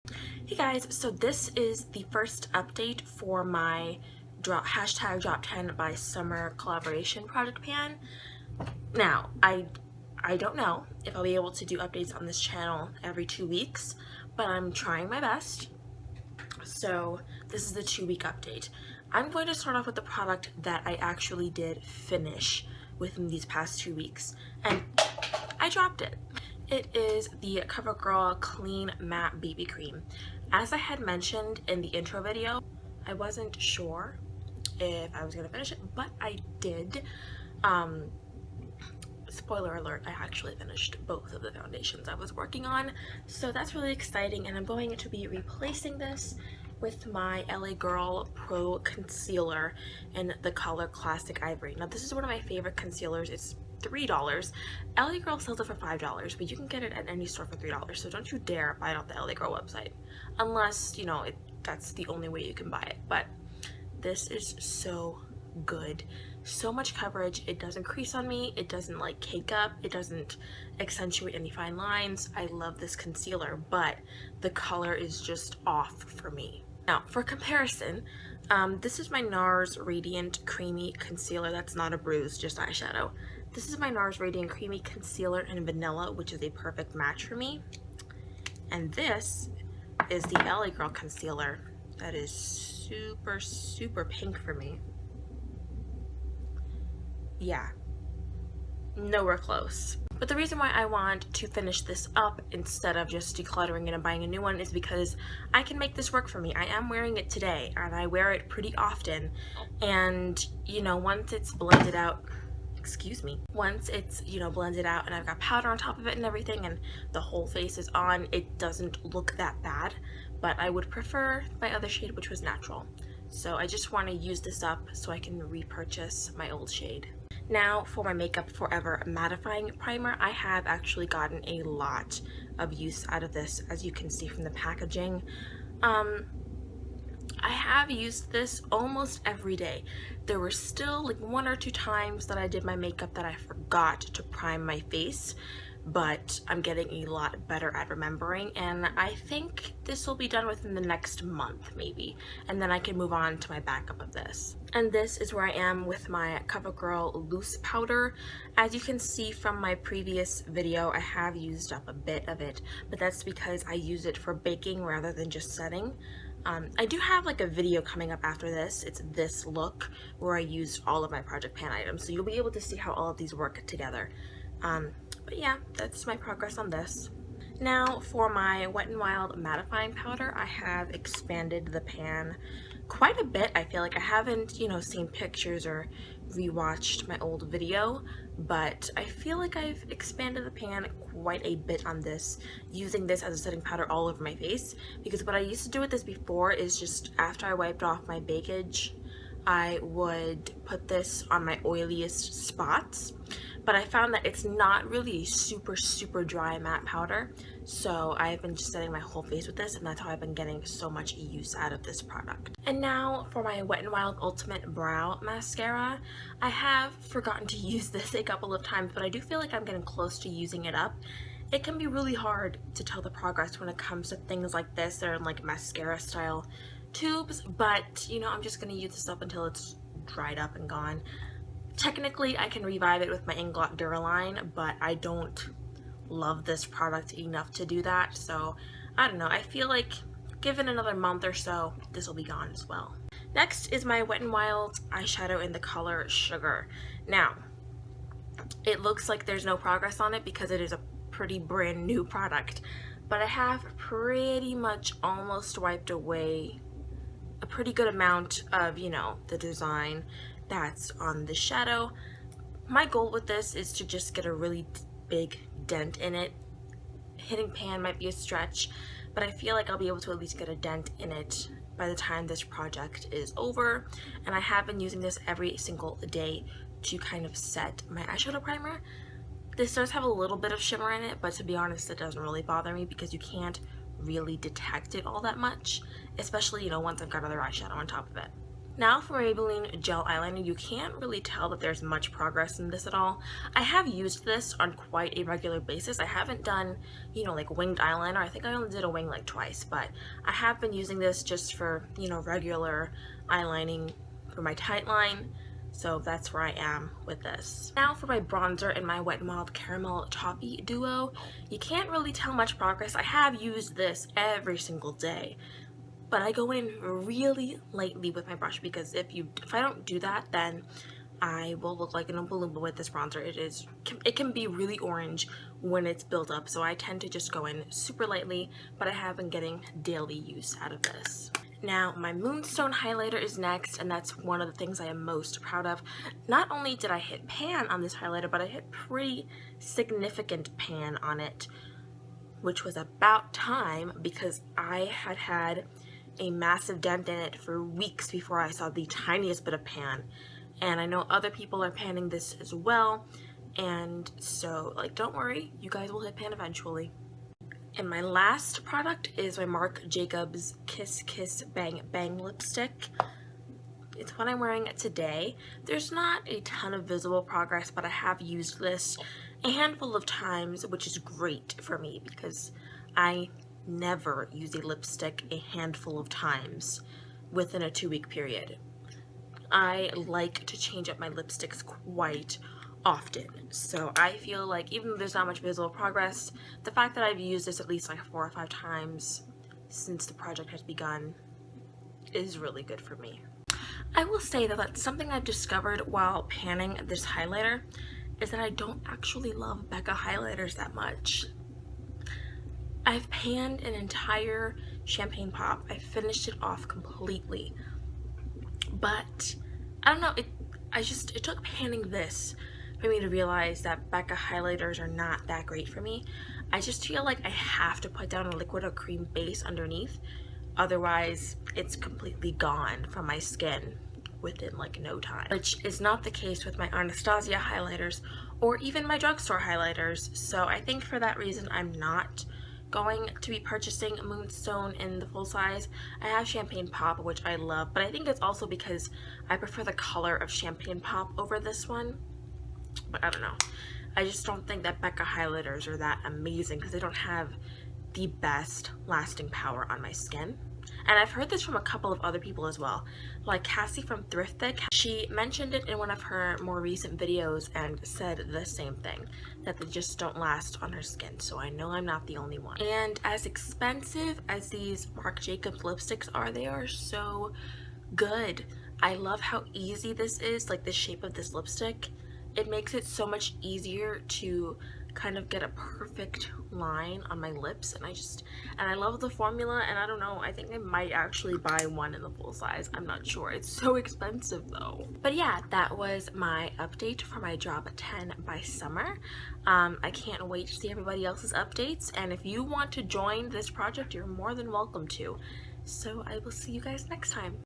Hey guys, so this is the first update for my hashtag drop 10 by summer collaboration project pan. Now, I don't know if I'll be able to do updates on this channel every 2 weeks, but I'm trying my best. So this is the 2-week update. I'm going to start off with the product that I actually did finish within these past 2 weeks, and I dropped it. It is the CoverGirl Clean Matte BB Cream. As I had mentioned in the intro video, I wasn't sure if I was going to finish it, but I did. Spoiler alert, I actually finished both of the foundations I was working on, so that's really exciting, and I'm going to be replacing this with my LA Girl Pro Concealer in the color Classic Ivory. Now this is one of my favorite concealers. It's $3. LA Girl sells it for $5, but you can get it at any store for $3, so don't you dare buy it off the LA Girl website, unless, you know, that's the only way you can buy it. But this is so good. So much coverage. It doesn't crease on me, it doesn't like cake up, it doesn't accentuate any fine lines. I love this concealer, but the color is just off for me. Now for comparison, this is my NARS Radiant Creamy Concealer. That's not a bruise, just eyeshadow. This is my NARS Radiant Creamy Concealer in Vanilla, which is a perfect match for me. And this is the LA Girl Concealer that is super pink for me. Yeah, nowhere close. But the reason why I want to finish this up instead of just decluttering it and buying a new one is because I can make this work for me. I am wearing it today, and I wear it pretty often. And, you know, once it's blended out, once it's, you know, blended out and I've got powder on top of it and everything and the whole face is on, it doesn't look that bad. But I would prefer my other shade, which was natural. So I just want to use this up so I can repurchase my old shade. Now for my Makeup Forever mattifying primer, I have actually gotten a lot of use out of this, as you can see from the packaging. I have used this almost every day. There were still like 1 or 2 times that I did my makeup that I forgot to prime my face, but I'm getting a lot better at remembering, and I think this will be done within the next month maybe, and then I can move on to my backup of this. And this is where I am with my CoverGirl loose powder. As you can see from my previous video, I have used up a bit of it, but that's because I use it for baking rather than just setting. I do have like a video coming up after this. It's this look where I used all of my project pan items, so you'll be able to see how all of these work together. But yeah, that's my progress on this. Now for my Wet n Wild mattifying powder, I have expanded the pan quite a bit. I feel like I haven't, you know, seen pictures or rewatched my old video, but I feel like I've expanded the pan quite a bit on this, using this as a setting powder all over my face, because what I used to do with this before is just after I wiped off my bakage, I would put this on my oiliest spots, but I found that it's not really a super dry matte powder, so I've been just setting my whole face with this, and that's how I've been getting so much use out of this product. And now for my Wet n Wild Ultimate Brow Mascara. I have forgotten to use this a couple of times, but I do feel like I'm getting close to using it up. It can be really hard to tell the progress when it comes to things like this that are in like mascara style tubes, but you know, I'm just gonna use this up until it's dried up and gone. Technically I can revive it with my Inglot Duraline, but I don't love this product enough to do that, so I don't know. I feel like given another month or so, this will be gone as well. Next is my Wet n Wild eyeshadow in the color Sugar. Now it looks like there's no progress on it because it is a pretty brand new product, but I have pretty much almost wiped away a pretty good amount of, you know, the design that's on the shadow. My goal with this is to just get a really big dent in it. Hitting pan might be a stretch, but I feel like I'll be able to at least get a dent in it by the time this project is over. And I have been using this every single day to kind of set my eyeshadow primer. This does have a little bit of shimmer in it, but to be honest, it doesn't really bother me because you can't really detect it all that much, especially, you know, once I've got other eyeshadow on top of it. Now for Maybelline Gel Eyeliner, you can't really tell that there's much progress in this at all. I have used this on quite a regular basis. I haven't done, you know, like winged eyeliner. I think I only did a wing like twice, but I have been using this just for, you know, regular eyelining for my tight line. So that's where I am with this. Now for my bronzer in my Wet n Wild Caramel Toppy Duo. You can't really tell much progress. I have used this every single day, but I go in really lightly with my brush because if I don't do that, then I will look like an Oompa Loompa with this bronzer. It can be really orange when it's built up, so I tend to just go in super lightly, but I have been getting daily use out of this. Now, my Moonstone highlighter is next, and that's one of the things I am most proud of. Not only did I hit pan on this highlighter, but I hit pretty significant pan on it, which was about time because I had a massive dent in it for weeks before I saw the tiniest bit of pan. And I know other people are panning this as well, and so, like, don't worry, you guys will hit pan eventually. And my last product is my Marc Jacobs Kiss Kiss Bang Bang lipstick. It's what I'm wearing today. There's not a ton of visible progress, but I have used this a handful of times, which is great for me because I never use a lipstick a handful of times within a 2-week period. I like to change up my lipsticks quite often, so I feel like even though there's not much visible progress, the fact that I've used this at least like 4 or 5 times since the project has begun is really good for me. I will say that that's something I've discovered while panning this highlighter, is that I don't actually love Becca highlighters that much. I've panned an entire Champagne Pop. I finished it off completely, but I don't know, it took panning this for me to realize that Becca highlighters are not that great for me. I just feel like I have to put down a liquid or cream base underneath, otherwise it's completely gone from my skin within like no time, which is not the case with my Anastasia highlighters or even my drugstore highlighters. So I think for that reason I'm not going to be purchasing Moonstone in the full size. I have Champagne Pop, which I love, but I think it's also because I prefer the color of Champagne Pop over this one. But I don't know, I just don't think that Becca highlighters are that amazing because they don't have the best lasting power on my skin. And I've heard this from a couple of other people as well, like Cassie from Thrifted. She mentioned it in one of her more recent videos and said the same thing, that they just don't last on her skin, so I know I'm not the only one. And as expensive as these Marc Jacobs lipsticks are, they are so good. I love how easy this is, like the shape of this lipstick. It makes it so much easier to kind of get a perfect line on my lips, and I love the formula, and I don't know, I think I might actually buy one in the full size. I'm not sure, it's so expensive though. But yeah, that was my update for my Drop 10 by Summer. I can't wait to see everybody else's updates, and if you want to join this project, you're more than welcome to. So I will see you guys next time.